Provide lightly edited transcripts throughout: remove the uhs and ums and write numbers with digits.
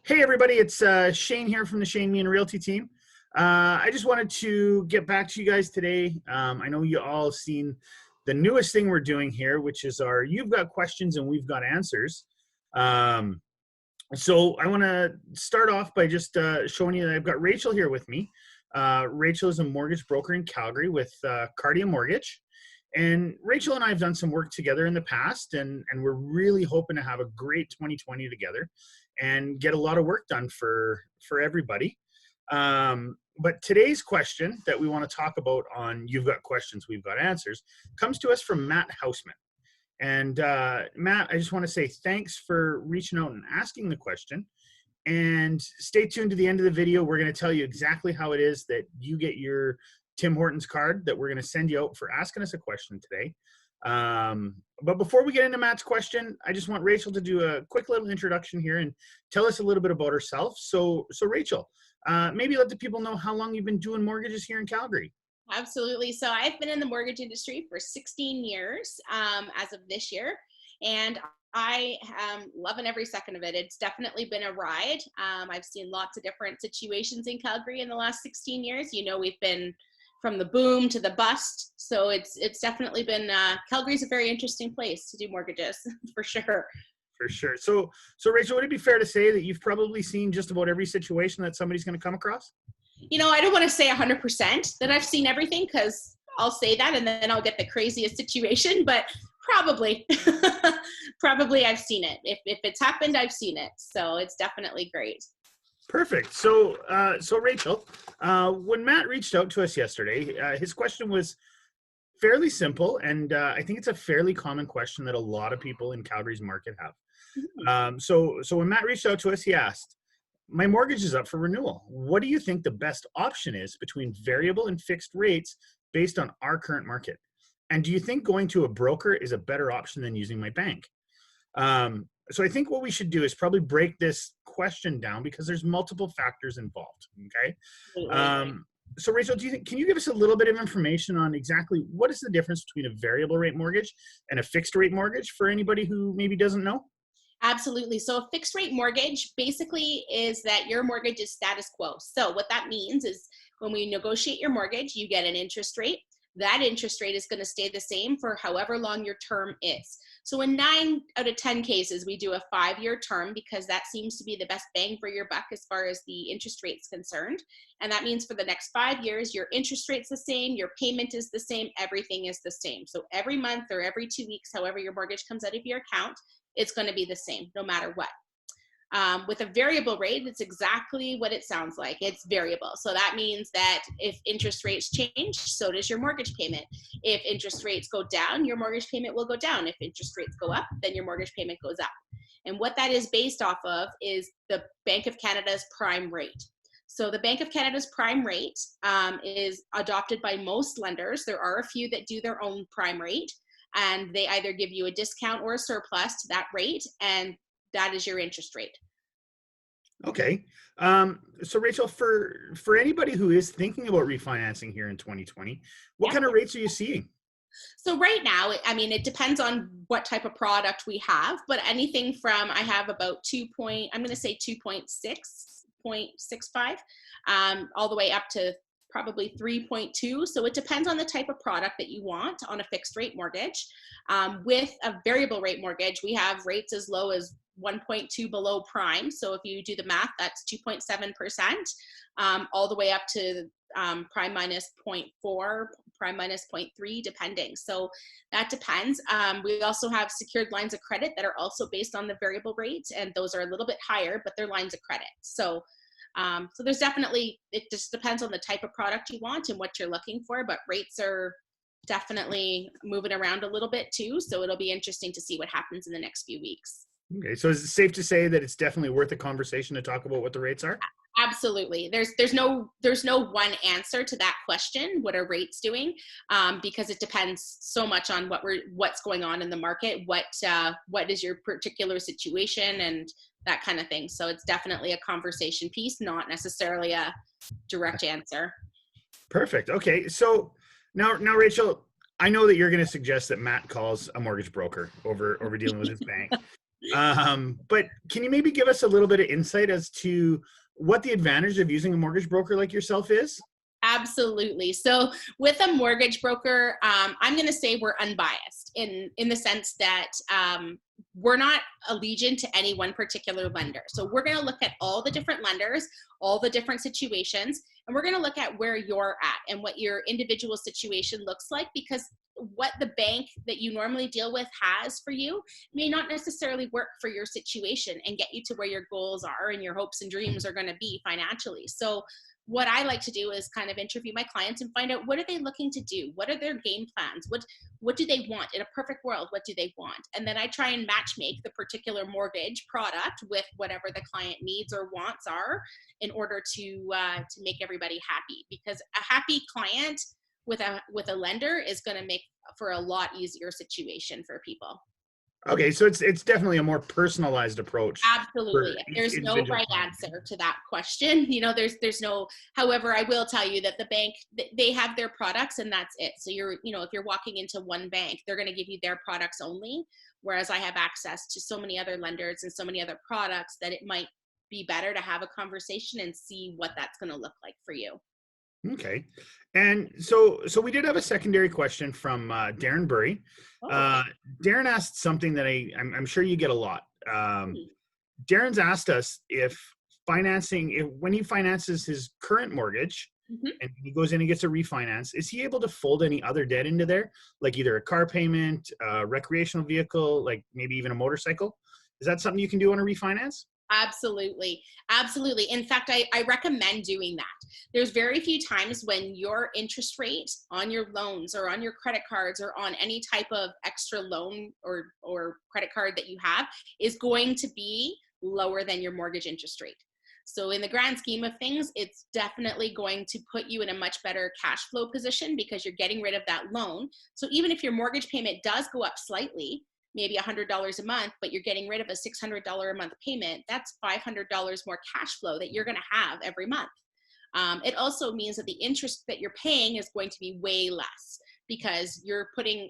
Hey everybody, it's Shane here from the Shane Meahan Realty Team. I just wanted to get back to you guys today. I know you all seen the newest thing we're doing here, which is our You've Got Questions and We've Got Answers. So I want to start off by just showing you that I've got Rachel here with me. Rachel is a mortgage broker in Calgary with Kardia Mortgage. And Rachel and I have done some work together in the past, and we're really hoping to have a great 2020 together and get a lot of work done for everybody. But today's question that we want to talk about on You've Got Questions, We've Got Answers comes to us from Matt Hausman. And Matt, I just want to say thanks for reaching out and asking the question. And stay tuned to the end of the video. We're going to tell you exactly how it is that you get your Tim Hortons card that we're going to send you out for asking us a question today. But before we get into Matt's question, I just want Rachel to do a quick little introduction here and tell us a little bit about herself. So Rachel, maybe let the people know how long you've been doing mortgages here in Calgary. Absolutely. So I've been in the mortgage industry for 16 years as of this year, and I am loving every second of it. It's definitely been a ride. I've seen lots of different situations in Calgary in the last 16 years. You know, we've been from the boom to the bust. So it's definitely been, Calgary's a very interesting place to do mortgages for sure. For sure. So Rachel, would it be fair to say that you've probably seen just about every situation that somebody's going to come across? You know, I don't want to say 100% that I've seen everything, because I'll say that and then I'll get the craziest situation, but probably, probably I've seen it. If it's happened, I've seen it. So it's definitely great. Perfect. So Rachel, when Matt reached out to us yesterday, his question was fairly simple, and I think it's a fairly common question that a lot of people in Calgary's market have. So when Matt reached out to us, he asked, "My mortgage is up for renewal. What do you think the best option is between variable and fixed rates based on our current market? And do you think going to a broker is a better option than using my bank?" So I think what we should do is probably break this question down because there's multiple factors involved. Okay. So Rachel, can you give us a little bit of information on exactly what is the difference between a variable rate mortgage and a fixed rate mortgage for anybody who maybe doesn't know? Absolutely. So a fixed rate mortgage basically is that your mortgage is status quo. So what that means is when we negotiate your mortgage, you get an interest rate. That interest rate is going to stay the same for however long your term is. So in 9 out of 10 cases, we do a 5-year term because that seems to be the best bang for your buck as far as the interest rate's concerned. And that means for the next 5 years, your interest rate's the same, your payment is the same, everything is the same. So every month or every 2 weeks, however your mortgage comes out of your account, it's going to be the same no matter what. With a variable rate, it's exactly what it sounds like. It's variable. So that means that if interest rates change, so does your mortgage payment. If interest rates go down, your mortgage payment will go down. If interest rates go up, then your mortgage payment goes up. And what that is based off of is the Bank of Canada's prime rate. So the Bank of Canada's prime rate is adopted by most lenders. There are a few that do their own prime rate, and they either give you a discount or a surplus to that rate, and that is your interest rate. Okay. So Rachel, for anybody who is thinking about refinancing here in 2020, what kind of rates are you seeing? So right now, I mean, it depends on what type of product we have, but anything from, I have about I'm going to say 2.65, all the way up to probably 3.2. So it depends on the type of product that you want on a fixed rate mortgage. With a variable rate mortgage, we have rates as low as 1.2 below prime. So if you do the math, that's 2.7%, all the way up to prime minus 0.4, prime minus 0.3, depending. So that depends. We also have secured lines of credit that are also based on the variable rate, and those are a little bit higher, but they're lines of credit. So there's definitely, it just depends on the type of product you want and what you're looking for, but rates are definitely moving around a little bit too. So it'll be interesting to see what happens in the next few weeks. Okay, so is it safe to say that it's definitely worth a conversation to talk about what the rates are? Absolutely. There's no one answer to that question. What are rates doing? Because it depends so much on what's going on in the market, what is your particular situation and that kind of thing. So it's definitely a conversation piece, not necessarily a direct answer. Perfect. Okay. So now Rachel, I know that you're going to suggest that Matt calls a mortgage broker over dealing with his bank. But can you maybe give us a little bit of insight as to what the advantage of using a mortgage broker like yourself is? Absolutely. So with a mortgage broker, I'm going to say we're unbiased in the sense that we're not allegiant to any one particular lender. So we're going to look at all the different lenders, all the different situations, and we're going to look at where you're at and what your individual situation looks like, because what the bank that you normally deal with has for you may not necessarily work for your situation and get you to where your goals are and your hopes and dreams are going to be financially. So what I like to do is kind of interview my clients and find out, what are they looking to do? What are their game plans? What do they want in a perfect world? What do they want? And then I try and match make the particular mortgage product with whatever the client needs or wants are, in order to make everybody happy. Because a happy client with a lender is going to make for a lot easier situation for people. Okay, so it's definitely a more personalized approach for Absolutely. each There's no individual right client. answer to that question. There's no, however, I will tell you that the bank, they have their products and that's it. So if you're walking into one bank, they're going to give you their products only. Whereas I have access to so many other lenders and so many other products that it might be better to have a conversation and see what that's going to look like for you. Okay. And so we did have a secondary question from Darren Burry. Oh, okay. Uh, Darren asked something that I'm sure you get a lot. Hmm. Darren's asked us if when he finances his current mortgage Mhm. and he goes in and gets a refinance, is he able to fold any other debt into there, like either a car payment, a recreational vehicle, like maybe even a motorcycle? Is that something you can do on a refinance? Absolutely. Absolutely. In fact, I recommend doing that. There's very few times when your interest rate on your loans or on your credit cards or on any type of extra loan or credit card that you have is going to be lower than your mortgage interest rate. So in the grand scheme of things, it's definitely going to put you in a much better cash flow position because you're getting rid of that loan. So even if your mortgage payment does go up slightly, maybe $100 a month, but you're getting rid of a $600 a month payment, that's $500 more cash flow that you're going to have every month. It also means that the interest that you're paying is going to be way less because you're putting,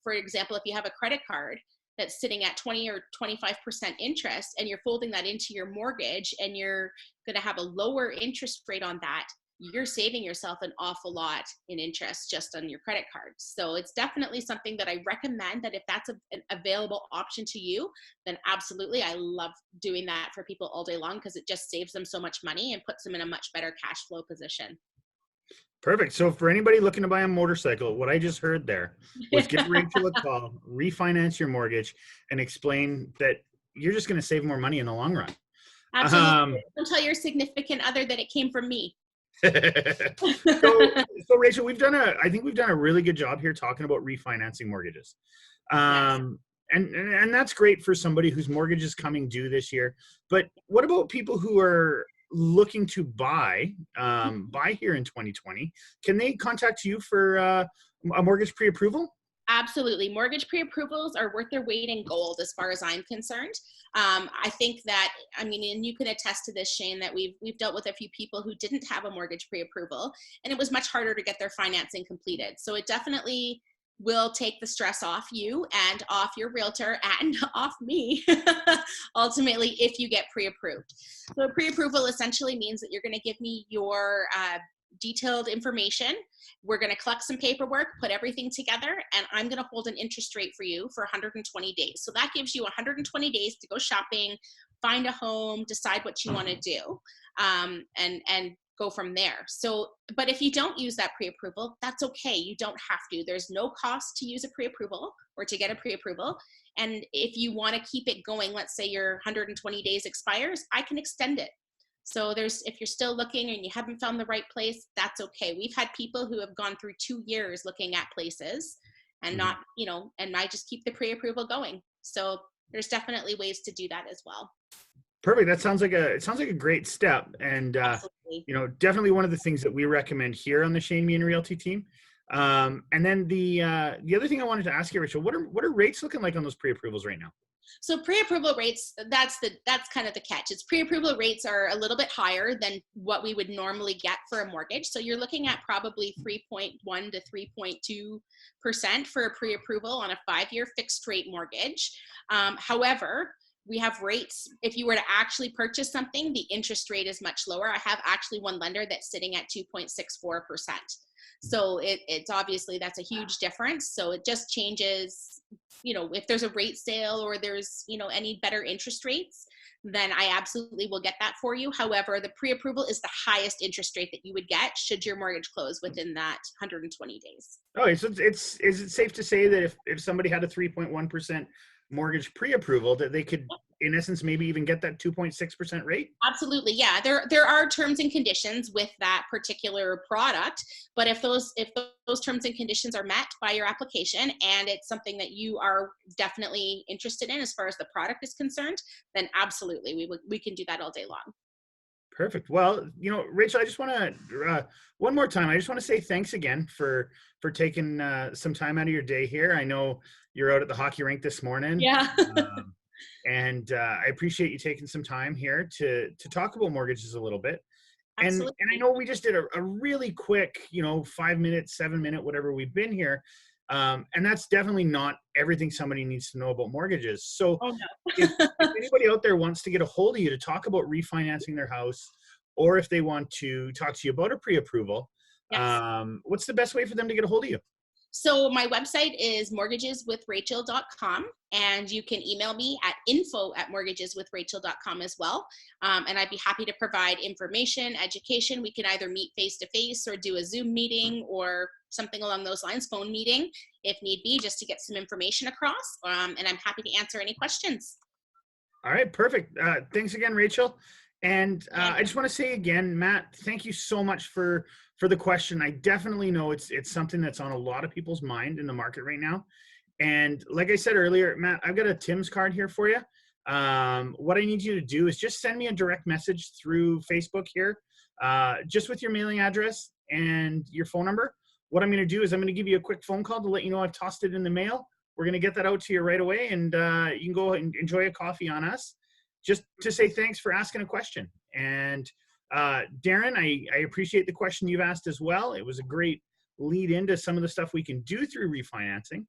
for example, if you have a credit card that's sitting at 20 or 25% interest and you're folding that into your mortgage and you're going to have a lower interest rate on that, you're saving yourself an awful lot in interest just on your credit cards. So it's definitely something that I recommend, that if that's an available option to you, then absolutely. I love doing that for people all day long because it just saves them so much money and puts them in a much better cash flow position. Perfect. So for anybody looking to buy a motorcycle, what I just heard there was give Rachel a call, refinance your mortgage, and explain that you're just going to save more money in the long run. Absolutely. Don't tell your significant other that it came from me. so Rachel, I think we've done a really good job here talking about refinancing mortgages. Yes. And that's great for somebody whose mortgage is coming due this year. But what about people who are looking to buy here in 2020? Can they contact you for a mortgage pre-approval? Absolutely. Mortgage pre-approvals are worth their weight in gold as far as I'm concerned. I think that, I mean, and you can attest to this, Shane, that we've dealt with a few people who didn't have a mortgage pre-approval and it was much harder to get their financing completed. So it definitely will take the stress off you and off your realtor and off me, ultimately, if you get pre-approved. So pre-approval essentially means that you're going to give me your detailed information. We're going to collect some paperwork, put everything together, and I'm going to hold an interest rate for you for 120 days. So that gives you 120 days to go shopping, find a home, decide what you want to do, and go from there. So, but if you don't use that pre-approval, that's okay. You don't have to. There's no cost to use a pre-approval or to get a pre-approval. And if you want to keep it going, let's say your 120 days expires, I can extend it. So if you're still looking and you haven't found the right place, that's okay. We've had people who have gone through 2 years looking at places and not, and I just keep the pre-approval going. So there's definitely ways to do that as well. Perfect. That sounds like a great step, and Absolutely. definitely one of the things that we recommend here on the Shane Meahan Realty Team. And then the other thing I wanted to ask you, Rachel, what are rates looking like on those pre-approvals right now? So pre-approval rates, that's kind of the catch. It's pre-approval rates are a little bit higher than what we would normally get for a mortgage. So you're looking at probably 3.1 to 3.2% for a pre-approval on a 5-year fixed rate mortgage. However, we have rates. If you were to actually purchase something, the interest rate is much lower. I have actually one lender that's sitting at 2.64%. So it's obviously, that's a huge difference. So it just changes, if there's a rate sale or there's, any better interest rates, then I absolutely will get that for you. However, the pre-approval is the highest interest rate that you would get should your mortgage close within that 120 days. Oh, so is it safe to say that if somebody had a 3.1% mortgage pre-approval, that they could, in essence, maybe even get that 2.6% rate? Absolutely, yeah. There are terms and conditions with that particular product, but if those terms and conditions are met by your application and it's something that you are definitely interested in as far as the product is concerned, then absolutely we can do that all day long. Perfect. Well, Rachel, I just want to one more time. I just want to say thanks again for taking some time out of your day here. I know you're out at the hockey rink this morning. Yeah. And I appreciate you taking some time here to talk about mortgages a little bit. And I know we just did a really quick, 5 minutes, 7 minute, whatever we've been here. And that's definitely not everything somebody needs to know about mortgages. So if anybody out there wants to get a hold of you to talk about refinancing their house, or if they want to talk to you about a pre-approval, Yes. What's the best way for them to get a hold of you? So my website is mortgageswithrachel.com, and you can email me at info@mortgageswithrachel.com as well. And I'd be happy to provide information, education. We can either meet face-to-face or do a Zoom meeting or something along those lines, phone meeting, if need be, just to get some information across. And I'm happy to answer any questions. All right, perfect. Thanks again, Rachel. And I just want to say again, Matt, thank you so much for the question. I definitely know it's something that's on a lot of people's mind in the market right now. And like I said earlier, Matt, I've got a Tim's card here for you. What I need you to do is just send me a direct message through Facebook here, just with your mailing address and your phone number. What I'm going to do is I'm going to give you a quick phone call to let you know I've tossed it in the mail. We're going to get that out to you right away, and you can go and enjoy a coffee on us, just to say thanks for asking a question. And Darren, I appreciate the question you've asked as well. It was a great lead into some of the stuff we can do through refinancing.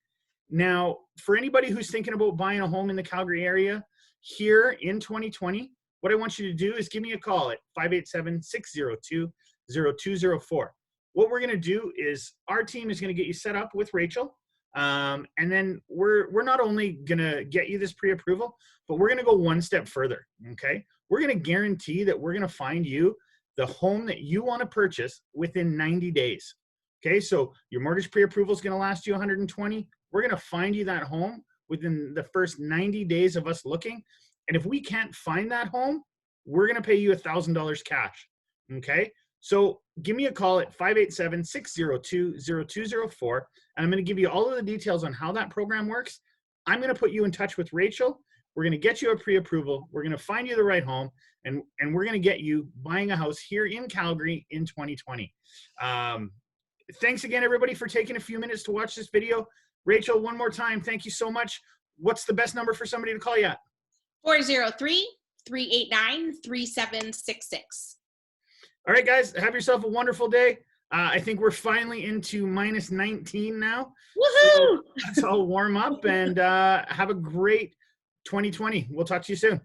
Now, for anybody who's thinking about buying a home in the Calgary area here in 2020, what I want you to do is give me a call at 587-602-0204. What we're going to do is our team is going to get you set up with Rachel. And then we're not only going to get you this pre-approval, but we're going to go one step further. Okay. We're going to guarantee that we're going to find you the home that you want to purchase within 90 days. Okay. So your mortgage pre-approval is going to last you 120. We're going to find you that home within the first 90 days of us looking. And if we can't find that home, we're going to pay you $1,000 cash. Okay. So give me a call at 587-602-0204, and I'm going to give you all of the details on how that program works. I'm going to put you in touch with Rachel. We're going to get you a pre-approval. We're going to find you the right home, and we're going to get you buying a house here in Calgary in 2020. Thanks again, everybody, for taking a few minutes to watch this video. Rachel, one more time, thank you so much. What's the best number for somebody to call you at? 403-389-3766. All right, guys, have yourself a wonderful day. I think we're finally into minus 19 now. Woohoo! So let's all warm up and have a great 2020. We'll talk to you soon.